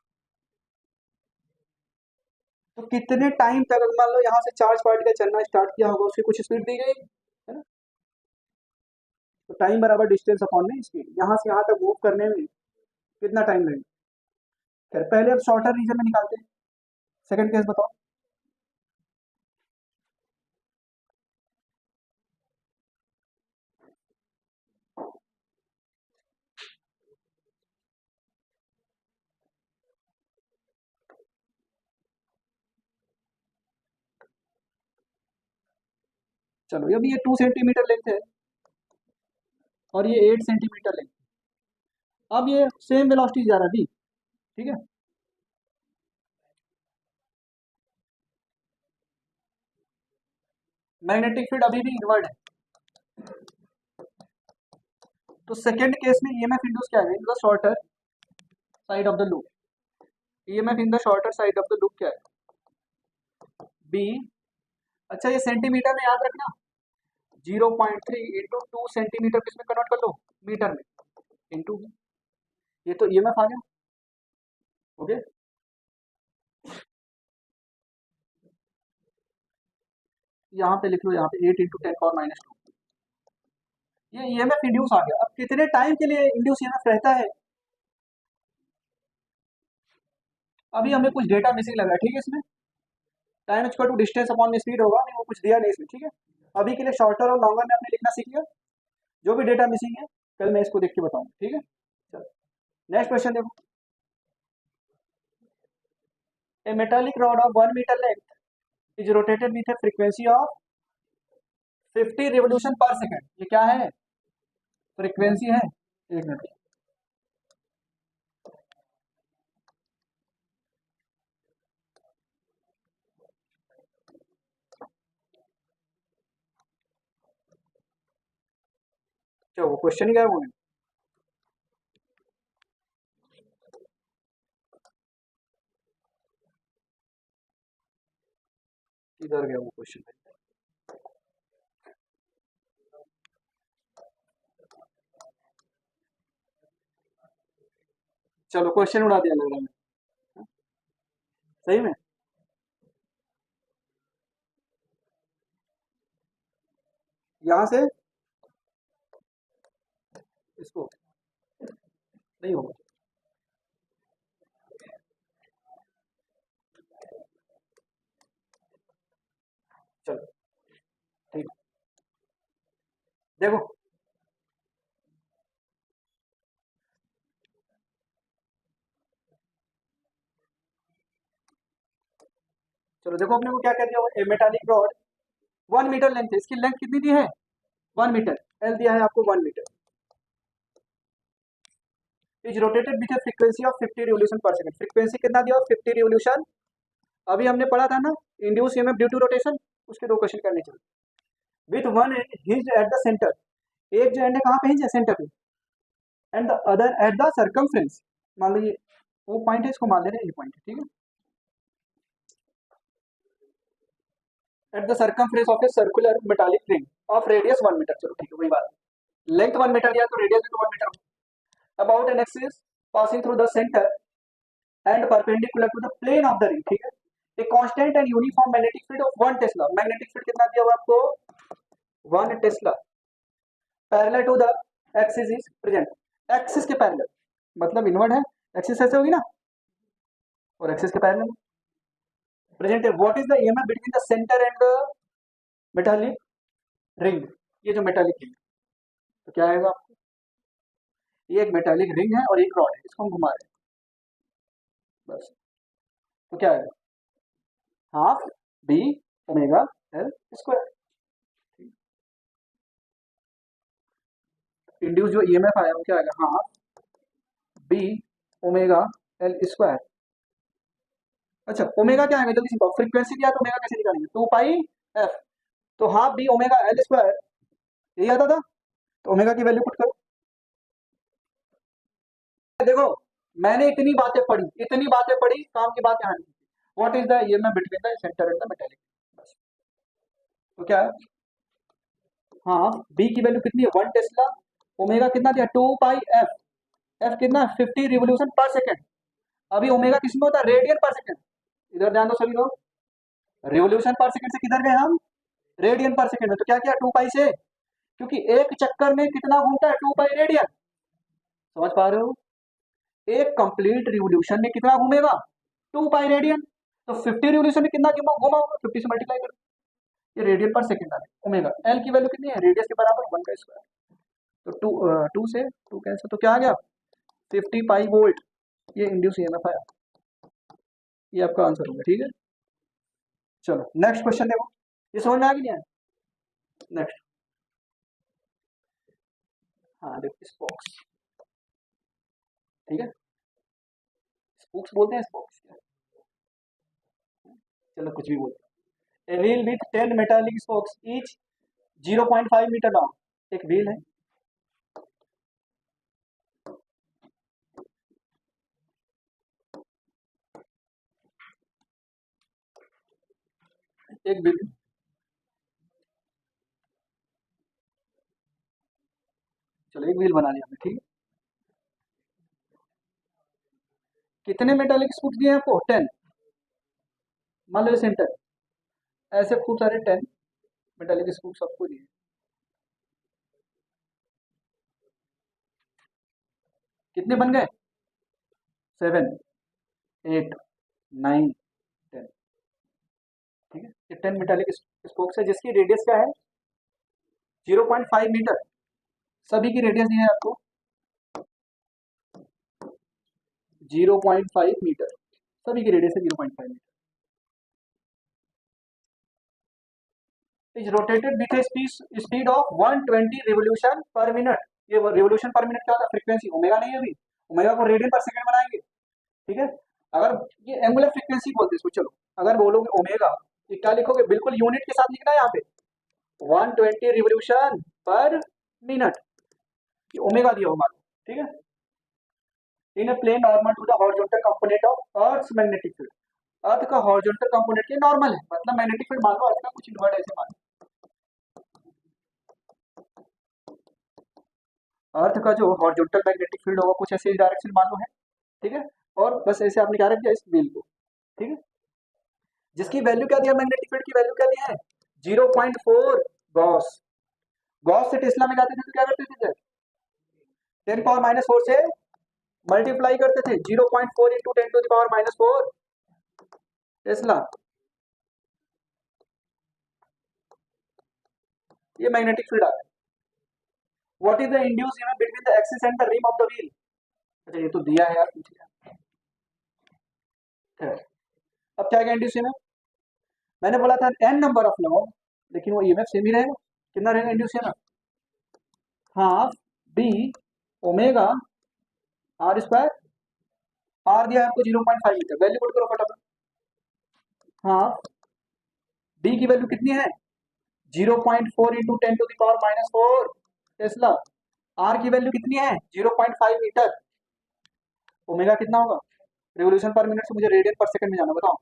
A: तो कितने टाइम तक, मान लो यहाँ से चार्ज पार्टिकल चलना स्टार्ट किया होगा, उसकी कुछ स्पीड दी गई है ना, तो टाइम बराबर डिस्टेंस अपॉन में स्पीड, यहाँ से यहाँ तक मूव करने में कितना टाइम लगेगा। फिर पहले अब शॉर्टर रीजन में निकालते हैं, सेकंड केस बताओ। चलो अभी ये 2 सेंटीमीटर लेंथ है और ये 8 सेंटीमीटर लेंथ, अब ये सेम वेलोसिटी जा रहा है v, ठीक है, मैग्नेटिक फील्ड अभी भी इनवर्ड है, तो सेकंड केस में ईएमएफ इंड्यूस क्या है in the shorter side of the loop, EMF in the shorter side of the loop क्या है बी, अच्छा ये सेंटीमीटर में याद रखना, 0.3 इंटू 2 सेंटीमीटर किसमें कन्वर्ट कर लो, मीटर में, इंटू, ये तो ईएमएफ आ गया, ओके। यहाँ पे लिख लो, यहाँ पे 8 इंटू 10⁻², ये ईएमएफ इंड्यूस आ गया। अब कितने टाइम के लिए इंड्यूस ईएमएफ रहता है, अभी हमें कुछ डेटा मिसिंग लगा है, ठीक है, इसमें time equal to distance upon में स्पीड होगा, नहीं वो कुछ दिया नहीं इसमें, ठीक है। अभी के लिए शॉर्टर और लॉन्गर में आपने लिखना सीख लिया, जो भी डेटा मिसिंग है कल मैं इसको देख के बताऊंगा, ठीक है। चलो नेक्स्ट क्वेश्चन देखो, a metallic rod of 1 metre length is rotated with a frequency of 50 revolution per second, ये क्या है, फ्रीक्वेंसी है, एक मिनट, चलो वो क्वेश्चन ही क्या है वो, किधर गया वो क्वेश्चन? चलो क्वेश्चन उड़ा दिया लग रहा है। सही में यहाँ से इसको नहीं होगा। चलो ठीक, देखो चलो देखो अपने को क्या कह दिया, ए मेटालिक रॉड 1 मीटर लेंथ है, इसकी लेंथ कितनी दी है 1 मीटर, एल दिया है आपको 1 metre, is rotated with a frequency of 50 revolution per second. Frequency कितना दिया 50 रिवोल्यूशन, अभी हमने पढ़ा था ना induce EMF due to rotation, उसके दो क्वेश्चन करने चाहिए। With one hinge at the centre, एक जो एंड है कहाँ पे हिंज है सेंटर पे, and the other at the circumference, मान लो ये वो पॉइंट है, इसको मान ले रहे हैं ये पॉइंट है, ठीक है, at the circumference of a circular metallic ring of radius 1 metre. चलो ठीक है वही बात, लेंथ 1 मीटर दिया तो रेडियस भी तो 1 metre, about an axis passing through the centre and perpendicular to the plane of the ring, ठीक है, a constant and uniform magnetic field of 1 tesla, magnetic field कितना दिया हुआ आपको 1 tesla, parallel to the axis is present, axis के parallel मतलब inward है, axis ऐसे होगी ना और एक्सिस के पैरेलल प्रेजेंट है। What is the EMF between the centre and the metallic ring, ये जो मेटालिक रिंग तो क्या आएगा आपको, ये एक मेटालिक रिंग है और एक रॉड है, इसको हम घुमा रहे हैं बस, तो क्या आएगा half B omega L square, induce जो ईएमएफ आया वो क्या आएगा half B omega L square. अच्छा ओमेगा क्या आएगा जल्दी से बताओ, फ्रीक्वेंसी दिया तो ओमेगा कैसे निकालेंगे 2 पाई एफ, तो half B omega L square यही आता था, तो ओमेगा की वैल्यू पुट करो। देखो मैंने इतनी बातें पढ़ी काम की बात यहाँ नहीं, what is the EMF between the centre and the metallic, बस तो क्या है हाँ बी की वैल्यू कितनी है 1 टेस्ला, ओमेगा कितना दिया 2 पाई एफ, एफ कितना 50 रिवोल्यूशन पर सेकंड, अभी ओमेगा किसमें होता है रेडियन पर सेकंड, इधर ध्यान दो सभी लोग, रिवोल्यूशन पर सेकंड से किधर गए हम रेडियन पर सेकंड में, तो क्या किया 2 पाई से, क्योंकि एक चक्कर में कितना घूमता है 2 पाई रेडियन, समझ पा रहे हो, एक कंप्लीट रिवोल्यूशन में कितना घूमेगा 2 पाई रेडियन, तो 50 रिवोल्यूशन में कितना घुमा होगा 50 से मल्टीप्लाई कर, ये रेडियन पर सेकंड आ रहा है। ओमेगा एल की वैल्यू कितनी है रेडियस के बराबर 1 का स्क्वायर, तो टू से टू कैंसिल, तो क्या आ गया 50 पाई वोल्ट, ये इंड्यूस ईएमएफ आया, ये आपका आंसर होगा, ठीक है। चलो नेक्स्ट क्वेश्चन देखो, ये समझ में आ गया नहीं आया, नेक्स्ट हाँ देखो स्पोक्स, ठीक है स्पोक्स बोलते हैं स्पोक्स, चलो कुछ भी बोलते हैं, a wheel with 10 metallic spokes each 0.5 metre long, एक व्हील है एक व्हील, चलो एक व्हील बना लिया हमने, ठीक है, कितने मेटालिक स्पूक्स दिए आपको 10, मान लो सेंटर, ऐसे खूब सारे 10 मेटालिक स्पूक्स आपको दिए, कितने बन गए 7 8 9 10, ठीक है, ये 10 मेटालिक स्पोक्स है जिसकी रेडियस क्या है 0.5 मीटर, सभी की रेडियस दी है आपको 0.5 मीटर, सभी की रेडियस है 0.5 metre, is rotated with a speed of 120 revolution per minute, ये रिवोल्यूशन पर मिनट क्या होता है फ्रीक्वेंसी, ओमेगा नहीं है अभी, ओमेगा को रेडियन पर सेकंड बनाएंगे, ठीक है, अगर ये एंगुलर फ्रीक्वेंसी बोलते हैं इसको, चलो अगर बोलोगे ओमेगा ये क्या लिखोगे बिल्कुल यूनिट के साथ लिखना है यहाँ पे 120 रिवोल्यूशन पर मिनट, ये ओमेगा दिया होगा, ठीक है, in a plane normal to the horizontal component of earth's magnetic field, earth का हॉरिजॉन्टल कंपोनेंट ये नॉर्मल है, मतलब मैग्नेटिक फील्ड मान लो अर्थ का कुछ इन्वर्ट ऐसे मान लो, अर्थ का जो हॉरिजॉन्टल मैग्नेटिक फील्ड होगा कुछ ऐसे डायरेक्शन मान लो है, ठीक है। और बस ऐसे आपने क्या रख दिया इस व्हील को, ठीक है, जिसकी वैल्यू क्या दिया, मैग्नेटिक फील्ड की वैल्यू क्या दी है 0.4 गॉस। गॉस से टेस्ला में जाते थे तो क्या करते थे, 10⁻⁴ से मल्टीप्लाई करते थे, 0.4 इंटू 10⁻⁴ टेस्ला। ये मैग्नेटिक फील्ड आ गया। What is the induce EMF between the axis and the rim of the wheel. अच्छा ये तो दिया है यार, अब क्या आएगा इंड्यूस ईएमएफ, मैंने बोला था n नंबर ऑफ लॉ, लेकिन वो ईएमएफ सेम ही रहेगा, कितना रहेगा induce EMF, half B omega R square, R दिया है आपको 0.5 मीटर, वैल्यू पुट करो फटाफट, हाफ बी की वैल्यू कितनी है 0.4 इंटू 10⁻⁴ टेस्ला, आर की वैल्यू कितनी है 0.5 मीटर, ओमेगा कितना होगा, रिवोल्यूशन पर मिनट से मुझे रेडियन पर सेकंड में जाना, बताओ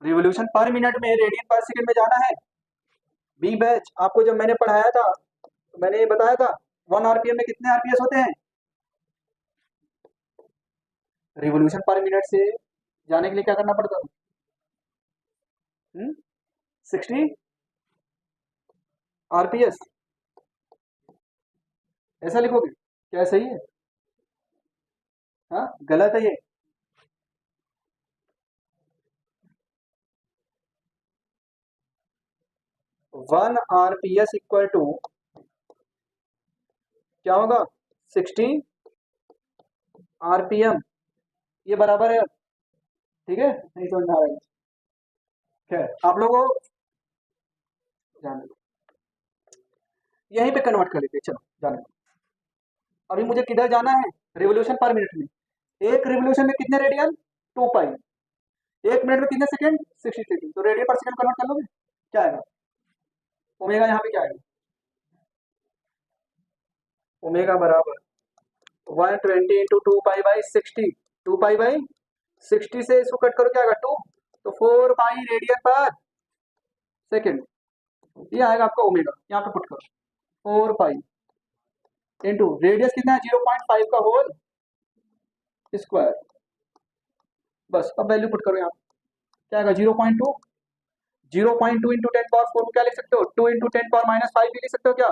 A: रिवोल्यूशन पर मिनट में रेडियन पर सेकंड में जाना है। बी बैच आपको जब मैंने पढ़ाया था तो मैंने ये बताया था 1 आरपीएम में कितने आरपीएस होते हैं, रिवोल्यूशन पर मिनट से जाने के लिए क्या करना पड़ता था 60 आरपीएस, ऐसा लिखोगे क्या सही है, हाँ गलत है ये, वन आरपीएस इक्वल टू क्या होगा 60 आरपीएम, ये बराबर है, ठीक है, नहीं समझ में आ रहा है, खैर आप लोगों को जाने दो, यहीं पे कन्वर्ट कर लेते, चलो जाने दो। अभी मुझे किधर जाना है, रिवोल्यूशन पर मिनट में, एक रिवोल्यूशन में कितने रेडियन 2 पाई, एक मिनट में कितने सेकंड 60 सेकंड, तो रेडियन पर सेकंड कन्वर्ट कर लोगे, क्या आएगा ओमेगा, यहाँ पे क्या आएगा ओमेगा बराबर 120 into 2 pi by 60, 2 pi by 60 से इसको कट करो क्या आएगा 2, तो 4 पाई रेडियन पर सेकंड, ये आएगा आपका ओमेगा, यहाँ पे पुट करो 4 पाई इंटू रेडियस कितना है 0.5 का होल स्क्वायर, बस अब वैल्यू पुट करो यहाँ, क्या आएगा 0.2, 0.2 इंटू 10⁻⁴ को क्या लिख सकते हो 2 इंटू 10⁻⁵ भी लिख सकते हो क्या,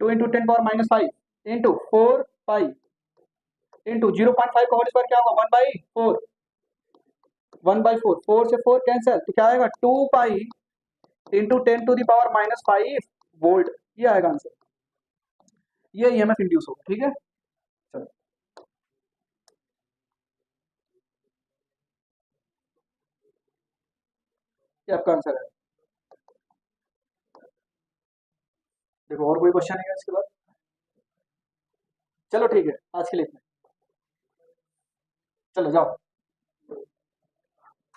A: 2 इंटू 10⁻⁵ इंटू 4 पाई इंटू 0.5 का होल स्क्वायर क्या होगा 1/4, 1/4, 4 से 4 कैंसिल, तो क्या आएगा 2 पाई इंटू 10⁻⁻5 वोल्ट, ये आएगा आंसर, ये ईएमएफ इंड्यूस होगा, ठीक है, चलो ये आपका आंसर है। देखो और कोई क्वेश्चन है इसके बाद, चलो ठीक है आज के लिए इतना, चलो जाओ,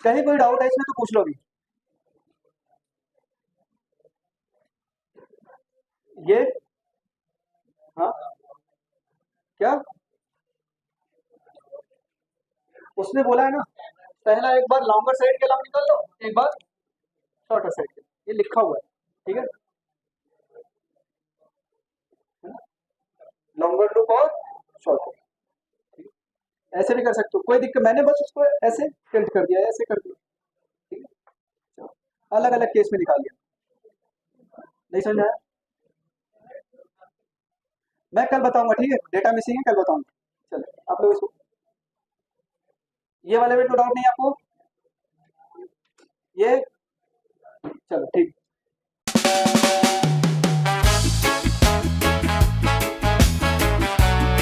A: कहीं कोई डाउट है इसमें तो पूछ लो अभी, ये हाँ क्या उसने बोला है ना, पहला एक बार लॉन्गर साइड के अलावा निकाल लो, एक बार शॉर्टर साइड के, ये लिखा हुआ है, ठीक है, लॉन्गर लूप और शॉर्टर, ऐसे भी कर सकते हो कोई दिक्कत, मैंने बस उसको ऐसे टिल्ट कर दिया, ऐसे कर दिया, ठीक है, अलग अलग केस में निकाल दिया, नहीं समझ आया, मैं कल बताऊंगा, ठीक है, डेटा मिसिंग है कल बताऊंगा, चलो आप लोग इसको, ये वाले में तो डाउट नहीं है आपको, ये चलो ठीक।